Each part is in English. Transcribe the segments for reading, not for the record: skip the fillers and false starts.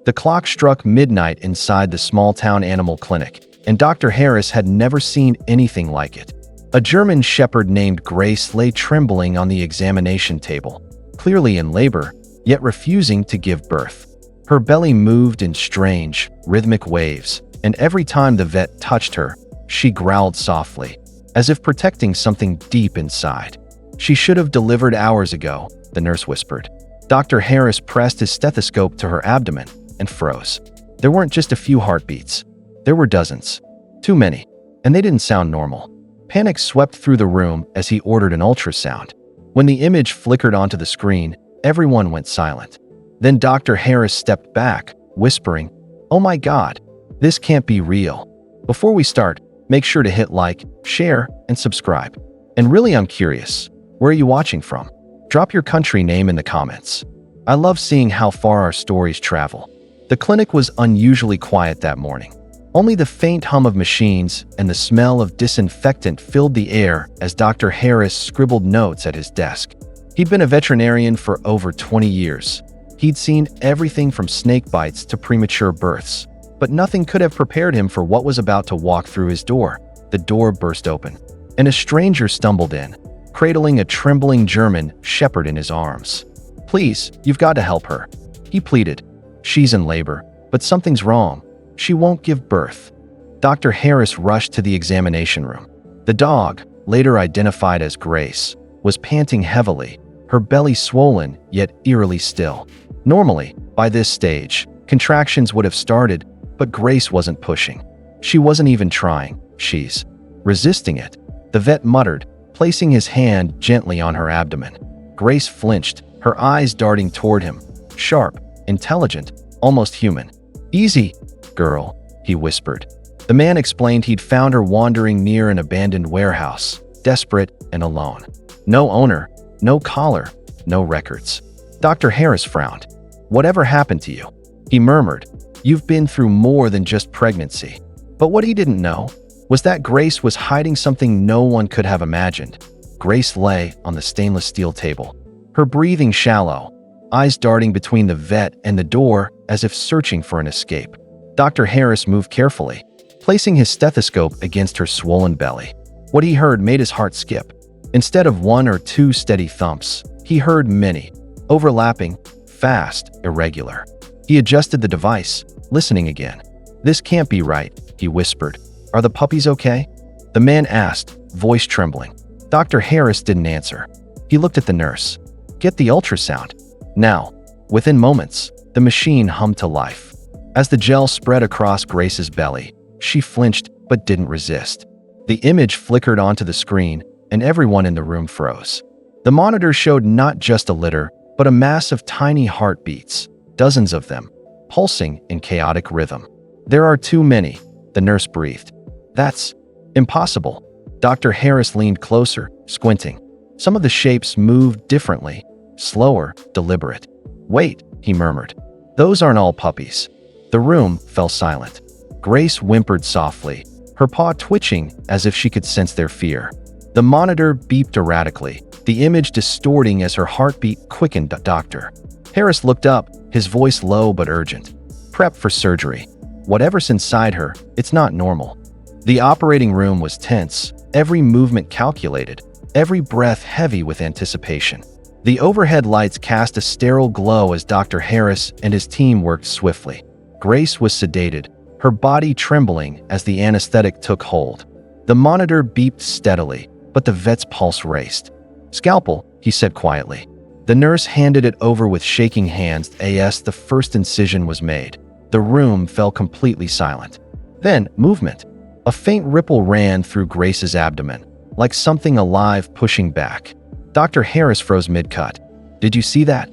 The clock struck midnight inside the small-town animal clinic, and Dr. Harris had never seen anything like it. A German shepherd named Grace lay trembling on the examination table, clearly in labor, yet refusing to give birth. Her belly moved in strange, rhythmic waves, and every time the vet touched her, she growled softly, as if protecting something deep inside. "She should have delivered hours ago," the nurse whispered. Dr. Harris pressed his stethoscope to her abdomen and froze. There weren't just a few heartbeats. There were dozens. Too many. And they didn't sound normal. Panic swept through the room as he ordered an ultrasound. When the image flickered onto the screen, everyone went silent. Then Dr. Harris stepped back, whispering, "Oh my God, this can't be real." Before we start, make sure to hit like, share, and subscribe. And really, I'm curious, where are you watching from? Drop your country name in the comments. I love seeing how far our stories travel. The clinic was unusually quiet that morning. Only the faint hum of machines and the smell of disinfectant filled the air as Dr. Harris scribbled notes at his desk. He'd been a veterinarian for over 20 years. He'd seen everything from snake bites to premature births, but nothing could have prepared him for what was about to walk through his door. The door burst open, and a stranger stumbled in, cradling a trembling German shepherd in his arms. "Please, you've got to help her," he pleaded. "She's in labor, but something's wrong. She won't give birth." Dr. Harris rushed to the examination room. The dog, later identified as Grace, was panting heavily, her belly swollen yet eerily still. Normally, by this stage, contractions would have started, but Grace wasn't pushing. She wasn't even trying. She's resisting it, the vet muttered, placing his hand gently on her abdomen. Grace flinched, her eyes darting toward him, sharp, intelligent, almost human. "Easy, girl," he whispered. The man explained he'd found her wandering near an abandoned warehouse, desperate and alone. No owner, no collar, no records. Dr. Harris frowned. "Whatever happened to you?" he murmured. "You've been through more than just pregnancy." But what he didn't know was that Grace was hiding something no one could have imagined. Grace lay on the stainless steel table, her breathing shallow, eyes darting between the vet and the door as if searching for an escape. Dr. Harris moved carefully, placing his stethoscope against her swollen belly. What he heard made his heart skip. Instead of one or two steady thumps, he heard many, overlapping, fast, irregular. He adjusted the device, listening again. "This can't be right," he whispered. "Are the puppies okay?" The man asked, voice trembling. Dr. Harris didn't answer. He looked at the nurse. "Get the ultrasound. Now." Within moments, the machine hummed to life. As the gel spread across Grace's belly, she flinched but didn't resist. The image flickered onto the screen, and everyone in the room froze. The monitor showed not just a litter, but a mass of tiny heartbeats, dozens of them, pulsing in chaotic rhythm. "There are too many," the nurse breathed. "That's impossible." Dr. Harris leaned closer, squinting. Some of the shapes moved differently, slower, deliberate. "Wait," he murmured. "Those aren't all puppies." The room fell silent. Grace whimpered softly, her paw twitching as if she could sense their fear. The monitor beeped erratically, the image distorting as her heartbeat quickened. "Doctor." Harris looked up, his voice low but urgent. "Prep for surgery. Whatever's inside her, it's not normal." The operating room was tense, every movement calculated, every breath heavy with anticipation. The overhead lights cast a sterile glow as Dr. Harris and his team worked swiftly. Grace was sedated, her body trembling as the anesthetic took hold. The monitor beeped steadily, but the vet's pulse raced. "Scalpel," he said quietly. The nurse handed it over with shaking hands as the first incision was made. The room fell completely silent. Then, movement. A faint ripple ran through Grace's abdomen, like something alive pushing back. Dr. Harris froze mid-cut. "Did you see that?"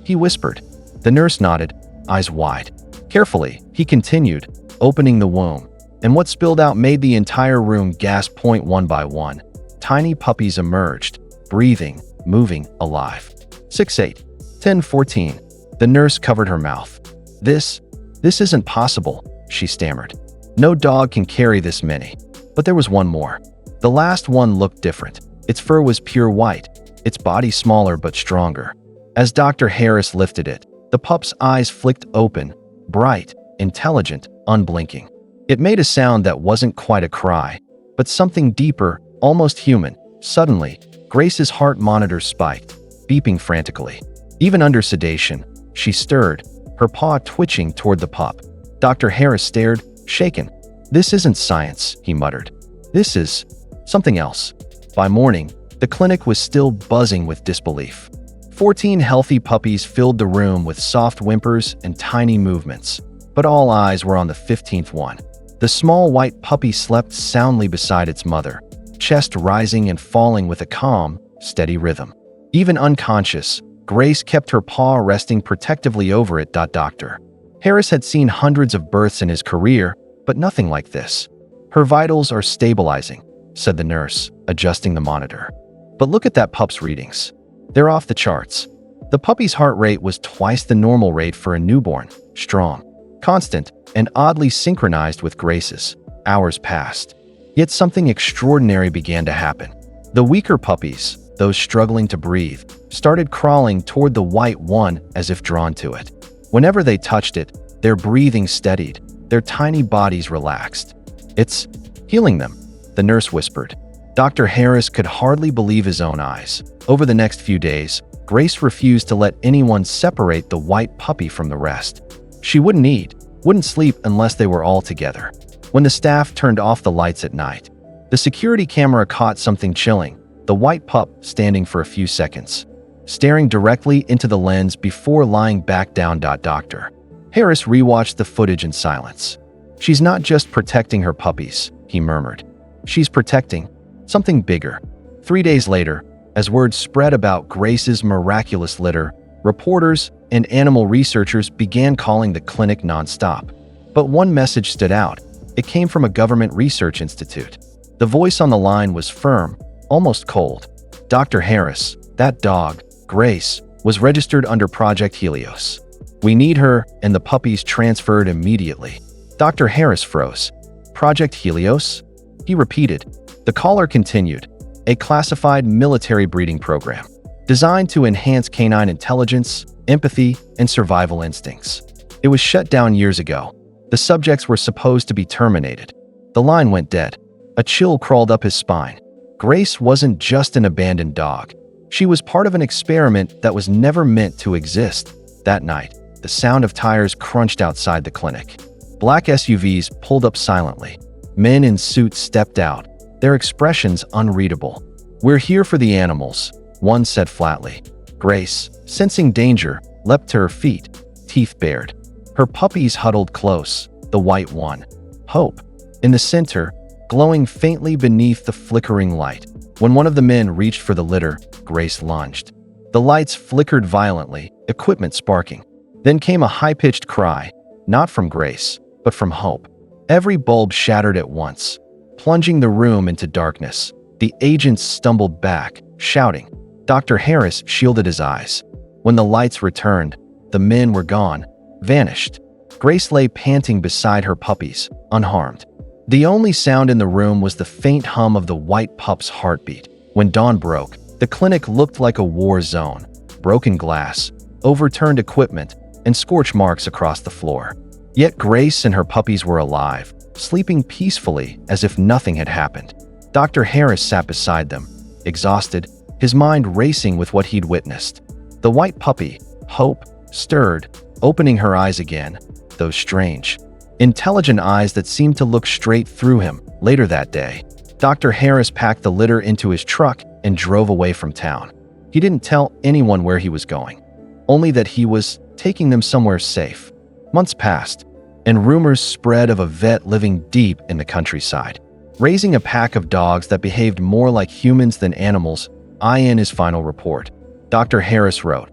he whispered. The nurse nodded, eyes wide. Carefully, he continued, opening the womb, and what spilled out made the entire room gasp. One by one, tiny puppies emerged, breathing, moving, alive. 6, 8, 10, 14. The nurse covered her mouth. This isn't possible," she stammered. "No dog can carry this many." But there was one more. The last one looked different. Its fur was pure white, its body smaller but stronger. As Dr. Harris lifted it, the pup's eyes flicked open, bright, intelligent, unblinking. It made a sound that wasn't quite a cry, but something deeper, almost human. Suddenly, Grace's heart monitor spiked, beeping frantically. Even under sedation, she stirred, her paw twitching toward the pup. Dr. Harris stared, shaken. "This isn't science," he muttered. "This is something else." By morning, the clinic was still buzzing with disbelief. 14 healthy puppies filled the room with soft whimpers and tiny movements, but all eyes were on the 15th one. The small white puppy slept soundly beside its mother, chest rising and falling with a calm, steady rhythm. Even unconscious, Grace kept her paw resting protectively over it. Dr. Harris had seen hundreds of births in his career, but nothing like this. "Her vitals are stabilizing," said the nurse, adjusting the monitor. "But look at that pup's readings. They're off the charts." The puppy's heart rate was twice the normal rate for a newborn, strong, constant, and oddly synchronized with Grace's. Hours passed. Yet something extraordinary began to happen. The weaker puppies, those struggling to breathe, started crawling toward the white one as if drawn to it. Whenever they touched it, their breathing steadied, their tiny bodies relaxed. "It's healing them," the nurse whispered. Dr. Harris could hardly believe his own eyes. Over the next few days, Grace refused to let anyone separate the white puppy from the rest. She wouldn't eat, wouldn't sleep unless they were all together. When the staff turned off the lights at night, the security camera caught something chilling: the white pup standing for a few seconds, staring directly into the lens before lying back down. Dr. Harris rewatched the footage in silence. "She's not just protecting her puppies," he murmured. "She's protecting something bigger." 3 days later, as word spread about Grace's miraculous litter, reporters and animal researchers began calling the clinic nonstop. But one message stood out. It came from a government research institute. The voice on the line was firm, almost cold. "Dr. Harris, that dog, Grace, was registered under Project Helios. We need her and the puppies transferred immediately." Dr. Harris froze. "Project Helios?" he repeated. The caller continued. "A classified military breeding program, designed to enhance canine intelligence, empathy, and survival instincts. It was shut down years ago. The subjects were supposed to be terminated." The line went dead. A chill crawled up his spine. Grace wasn't just an abandoned dog. She was part of an experiment that was never meant to exist. That night, the sound of tires crunched outside the clinic. Black SUVs pulled up silently. Men in suits stepped out, their expressions unreadable. "We're here for the animals," one said flatly. Grace, sensing danger, leapt to her feet, teeth bared. Her puppies huddled close, the white one, Hope, in the center, glowing faintly beneath the flickering light. When one of the men reached for the litter, Grace lunged. The lights flickered violently, equipment sparking. Then came a high-pitched cry, not from Grace, but from Hope. Every bulb shattered at once, plunging the room into darkness. The agents stumbled back, shouting. Dr. Harris shielded his eyes. When the lights returned, the men were gone, vanished. Grace lay panting beside her puppies, unharmed. The only sound in the room was the faint hum of the white pup's heartbeat. When dawn broke, the clinic looked like a war zone. Broken glass, overturned equipment, and scorch marks across the floor. Yet Grace and her puppies were alive, sleeping peacefully as if nothing had happened. Dr. Harris sat beside them, exhausted, his mind racing with what he'd witnessed. The white puppy, Hope, stirred, opening her eyes again, those strange, intelligent eyes that seemed to look straight through him. Later that day, Dr. Harris packed the litter into his truck and drove away from town. He didn't tell anyone where he was going, only that he was taking them somewhere safe. Months passed, and rumors spread of a vet living deep in the countryside, raising a pack of dogs that behaved more like humans than animals. In his final report, Dr. Harris wrote,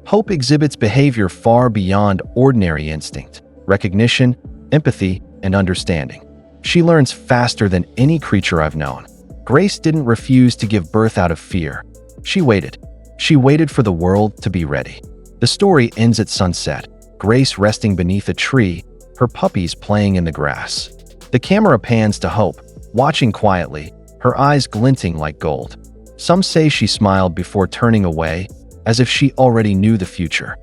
"Hope exhibits behavior far beyond ordinary instinct, recognition, empathy, and understanding. She learns faster than any creature I've known." Grace didn't refuse to give birth out of fear. She waited. She waited for the world to be ready. The story ends at sunset, Grace resting beneath a tree, her puppies playing in the grass. The camera pans to Hope, watching quietly, her eyes glinting like gold. Some say she smiled before turning away, as if she already knew the future.